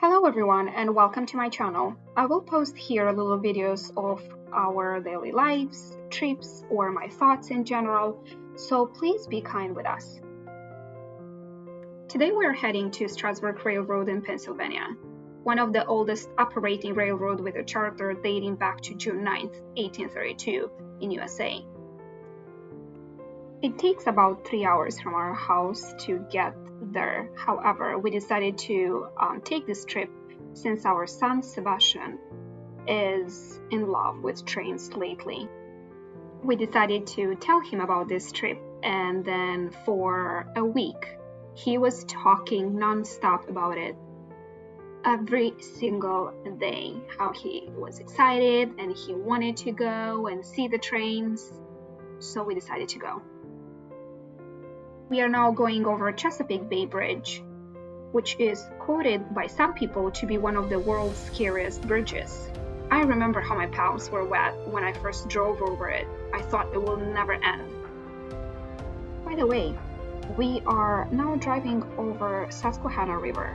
Hello everyone and welcome to my channel. I will post here little videos of our daily lives, trips, or my thoughts in general, so please be kind with us. Today we are heading to Strasburg Railroad in Pennsylvania, one of the oldest operating railroad with a charter dating back to June 9, 1832 in USA. It takes about 3 hours from our house to get there. However, we decided to take this trip since our son Sebastian is in love with trains lately. We decided to tell him about this trip, and then for a week he was talking non-stop about it every single day, how he was excited and he wanted to go and see the trains. So we decided to go. We are now going over Chesapeake Bay Bridge, which is quoted by some people to be one of the world's scariest bridges. I remember how my palms were wet when I first drove over it. I thought it will never end. By the way, we are now driving over Susquehanna River,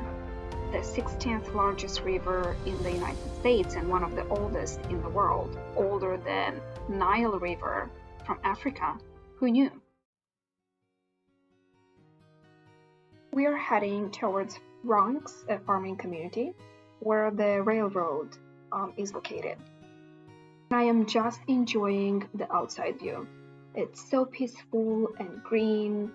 the 16th largest river in the United States and one of the oldest in the world, older than Nile River from Africa. Who knew? We are heading towards Bronx, a farming community, where the railroad is located. I am just enjoying the outside view. It's so peaceful and green.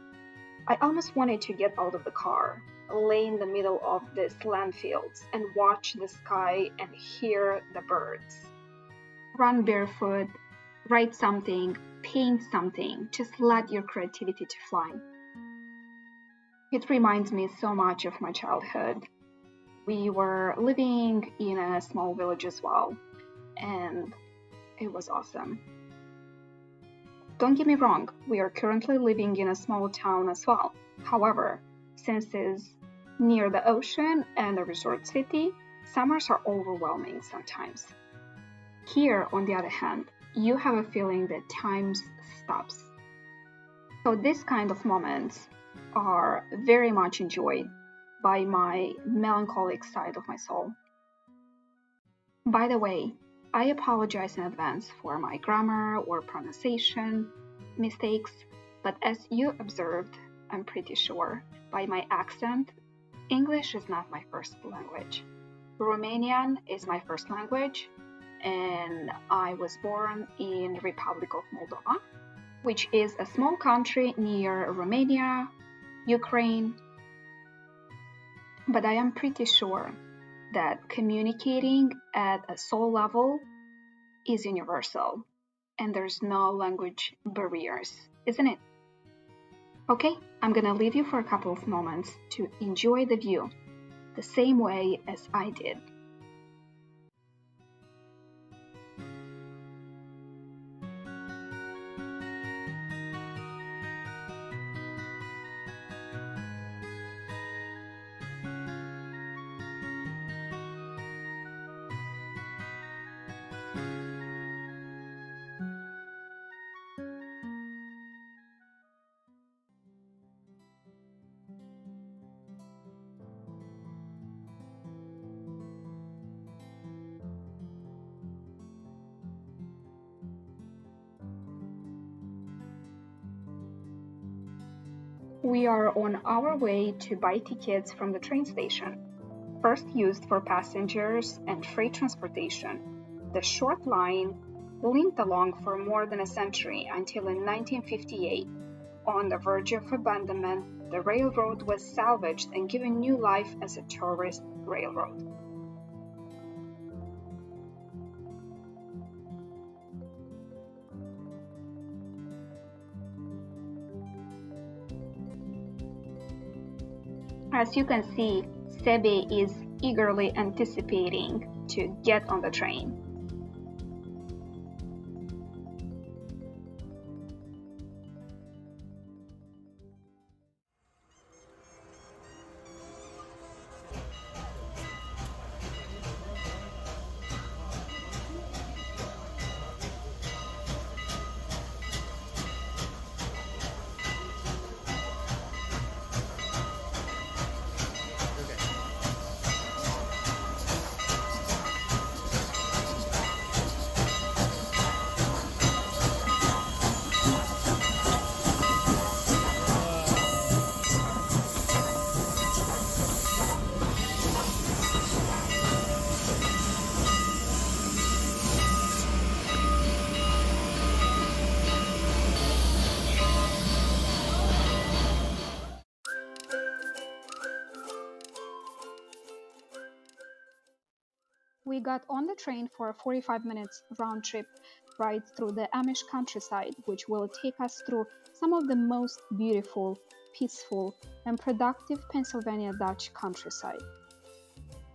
I almost wanted to get out of the car, lay in the middle of these landfills and watch the sky and hear the birds. Run barefoot, write something, paint something, just let your creativity to fly. It reminds me so much of my childhood. We were living in a small village as well, and it was awesome. Don't get me wrong, we are currently living in a small town as well. However, since it's near the ocean and a resort city, summers are overwhelming sometimes. Here, on the other hand, you have a feeling that time stops. So this kind of moments are very much enjoyed by my melancholic side of my soul. By the way, I apologize in advance for my grammar or pronunciation mistakes, but as you observed, I'm pretty sure by my accent, English is not my first language. Romanian is my first language, and I was born in the Republic of Moldova, which is a small country near Romania, Ukraine, but I am pretty sure that communicating at a soul level is universal and there's no language barriers, isn't it? Okay, I'm gonna leave you for a couple of moments to enjoy the view the same way as I did. We are on our way to buy tickets from the train station, first used for passengers and freight transportation. The short line limped along for more than a century until in 1958, on the verge of abandonment, the railroad was salvaged and given new life as a tourist railroad. As you can see, Sebe is eagerly anticipating to get on the train. We got on the train for a 45 minutes round trip ride through the Amish countryside, which will take us through some of the most beautiful, peaceful, and productive Pennsylvania Dutch countryside.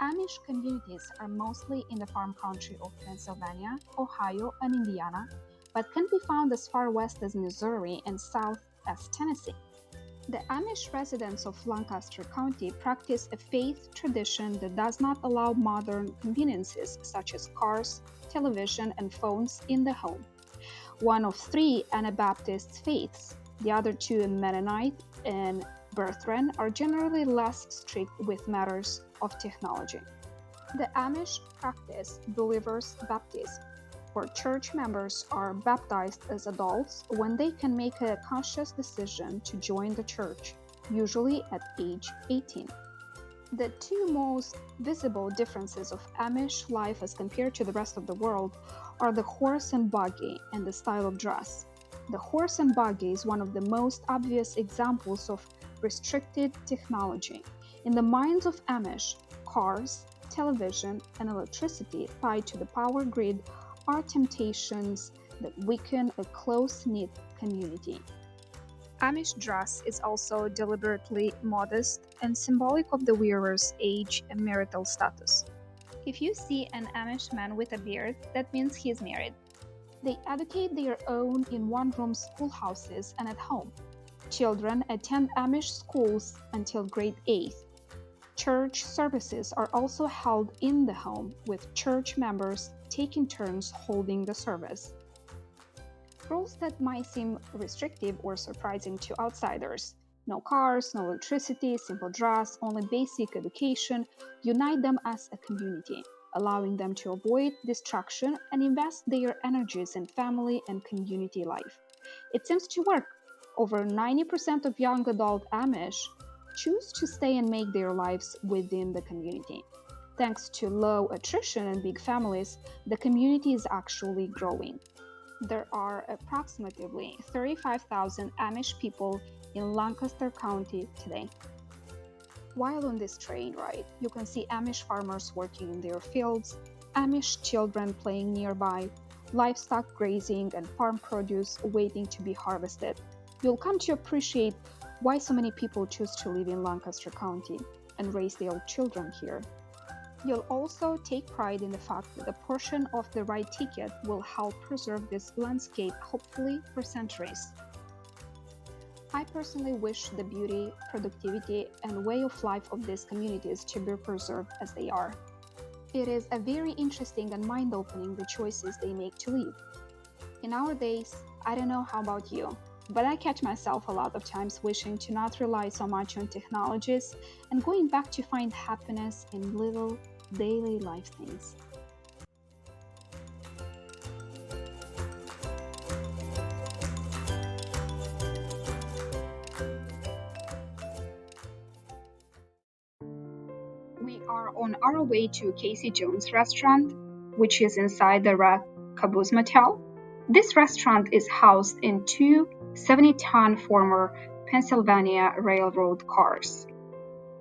Amish communities are mostly in the farm country of Pennsylvania, Ohio, and Indiana, but can be found as far west as Missouri and south as Tennessee. The Amish residents of Lancaster County practice a faith tradition that does not allow modern conveniences such as cars, television, and phones in the home. One of three Anabaptist faiths, the other two, Mennonite and Lutheran, are generally less strict with matters of technology. The Amish practice believers' baptism, where church members are baptized as adults when they can make a conscious decision to join the church, usually at age 18. The two most visible differences of Amish life as compared to the rest of the world are the horse and buggy and the style of dress. The horse and buggy is one of the most obvious examples of restricted technology. In the minds of Amish, cars, television, and electricity tied to the power grid are temptations that weaken a close-knit community. Amish dress is also deliberately modest and symbolic of the wearer's age and marital status. If you see an Amish man with a beard, that means he is married. They educate their own in one-room schoolhouses and at home. Children attend Amish schools until grade 8. Church services are also held in the home, with church members taking turns holding the service. Rules that might seem restrictive or surprising to outsiders, no cars, no electricity, simple dress, only basic education, unite them as a community, allowing them to avoid distraction and invest their energies in family and community life. It seems to work. Over 90% of young adult Amish choose to stay and make their lives within the community. Thanks to low attrition and big families, the community is actually growing. There are approximately 35,000 Amish people in Lancaster County today. While on this train ride, you can see Amish farmers working in their fields, Amish children playing nearby, livestock grazing, and farm produce waiting to be harvested. You'll come to appreciate why so many people choose to live in Lancaster County and raise their children here. You'll also take pride in the fact that a portion of the ride ticket will help preserve this landscape, hopefully for centuries. I personally wish the beauty, productivity, and way of life of these communities to be preserved as they are. It is a very interesting and mind-opening the choices they make to live. In our days, I don't know how about you, but I catch myself a lot of times wishing to not rely so much on technologies and going back to find happiness in little daily life things. We are on our way to Casey Jones restaurant, which is inside the Red Caboose Motel. This restaurant is housed in two 70-ton former Pennsylvania Railroad cars.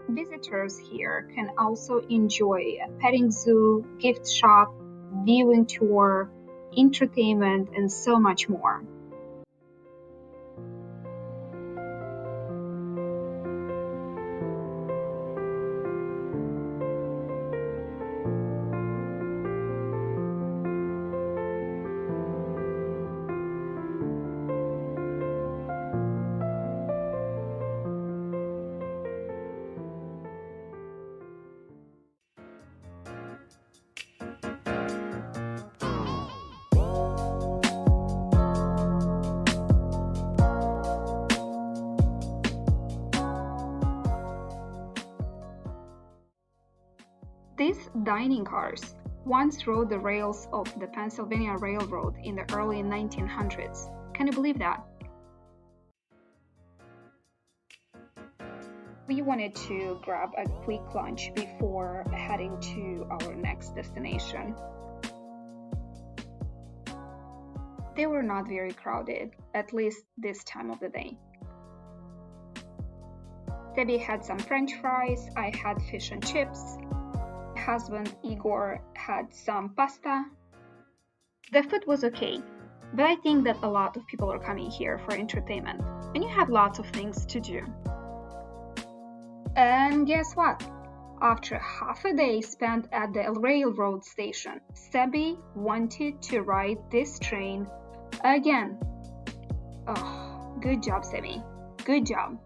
Visitors here can also enjoy a petting zoo, gift shop, viewing tour, entertainment, and so much more. These dining cars once rode the rails of the Pennsylvania Railroad in the early 1900s. Can you believe that? We wanted to grab a quick lunch before heading to our next destination. They were not very crowded, at least this time of the day. Debbie had some French fries, I had fish and chips, husband Igor had some pasta. The food was okay, but I think that a lot of people are coming here for entertainment, and you have lots of things to do. And guess what? After half a day spent at the railroad station, Sebi wanted to ride this train again. Oh, good job, Sebi. Good job.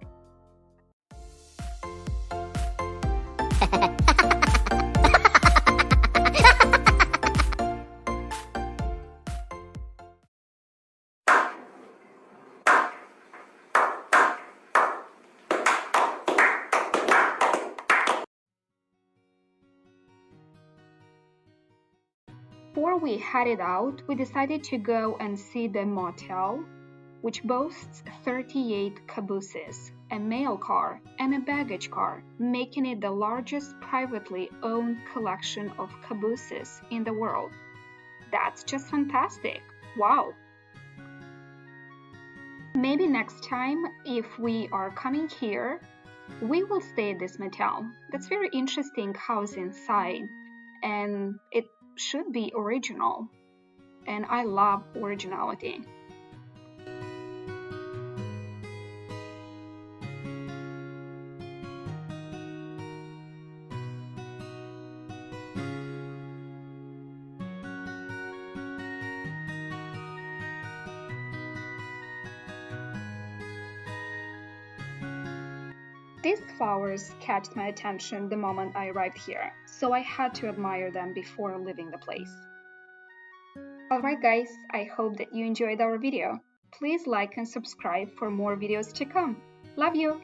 Before we headed out, we decided to go and see the motel, which boasts 38 cabooses, a mail car, and a baggage car, making it the largest privately owned collection of cabooses in the world. That's just fantastic! Wow! Maybe next time, if we are coming here, we will stay at this motel. That's very interesting house inside, and it should be original, and I love originality. These flowers catch my attention the moment I arrived here, so I had to admire them before leaving the place. Alright guys, I hope that you enjoyed our video. Please like and subscribe for more videos to come. Love you!